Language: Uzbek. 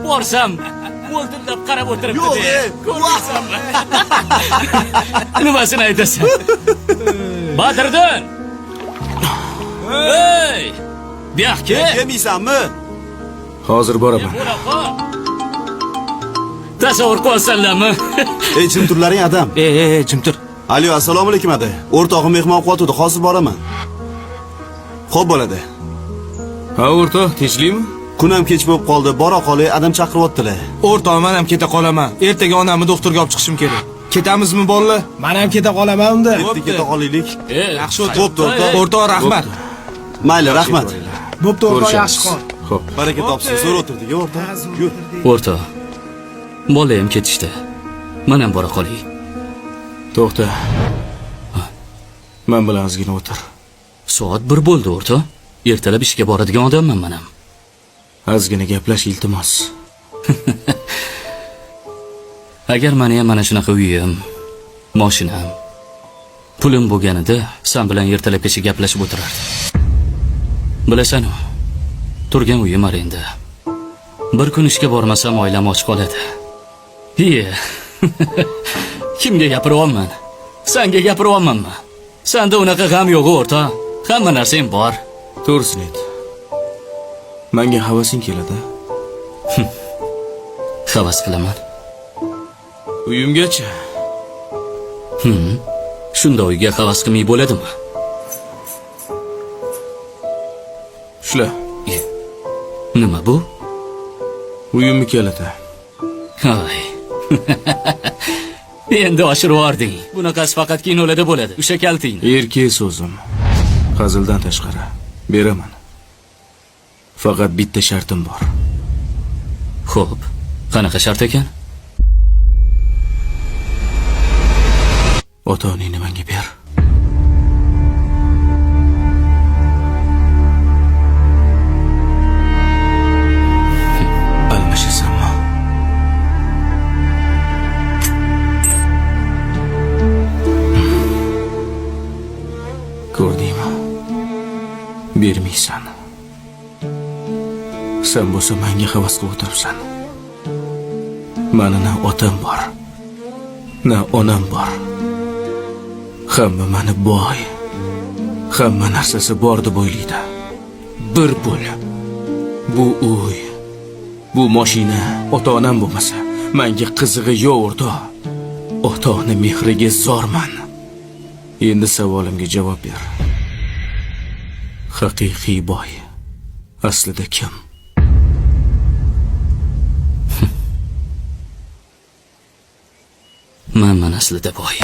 Borsam, mo'ltillab qarab o'tiribdi. Yo'q, ko'rmaysanmi? Nimasini aytasan? Badriddin! Ey! Buyoqqa. Yemaysanmi? Hozir boraman. Tasavvur qilsanlarmi? Ey, jim turlaring adam. Jim tur. Alo, assalomu alaykum ada. O'rtog'im mehmon qilyapti, hozir boraman. Xo'p bo'ladi. Ha, o'rtoq, tinchlikmi? Kun ham kech bo'lib qoldi. Bora qolay, adam chaqiryaptilar. O'rtoq, men ham keta qolaman. Ertaga onamni doktorga olib chiqishim kerak. Ketamizmi, bolalar? Men ham keta qolaman unda. Keta qolaylik. Yaxshi o'rtoq. Bo'pti, o'rtoq. O'rtoq, rahmat. Mayli, rahmat. Bo'pti, o'rtoq, yaxshi qol. Xo'p. Baraka topsin. Zo'r o'tirdik, o'rtoq. Yur. O'rtoq. Bola ham ketishdi. Men ham bora qolay. To'xta. Men bilan ozgina o'tir. Soat 1 bo'ldi, o'rtoq. Ertalab ishga boradigan odamman men ham. Ozgina gaplash, iltimos. Agar meni ham mana shunaqa uyim, mashinam, pulim bo'lganida, sen bilan ertalabgacha gaplashib o'tirardim. Bilasan-ku, turgan uyim arenda. Bir kun ishga bormasam oilam och qoladi. Iye. Kimga gapiryapman? Senga gapiryapmanmi? Senda unaqa g'am yo'q, o'rtoq. Hamma narsang bor. To'g'risini ayt. Menga havasing keladi. Havas qilaman. Uyimgacha. Shunda uyga havas qilmay bo'ladimi? Shula. Nima bu? Uyimni kaliti. Hay. Endi oshirib yubording. Bunaqasi faqat kinolarda bo'ladi. O'sha kalting. Erkak so'zim. Hazildan tashqari beraman. Faqat bitta shartim bor. Xo'p, qanaqa shart ekan? Ota-onangni menga ber. Almashasanmi? Ko'rdingmi? Bermaysan. Sen bo'lsa menga havas qilib o'tiribsan. Meni na otam bor, na onam bor. Hamma meni boy, hamma narsasi bor deb o'ylaydi. Bir pul, bu uy, bu mashina, ota-onam bo'lmasa, menga qizig'i yo'q, o'rtoq. Ota-ona mehriga zorman. Endi savolimga javob ber. Haqiqiy boy aslida kim? Men aslida boy.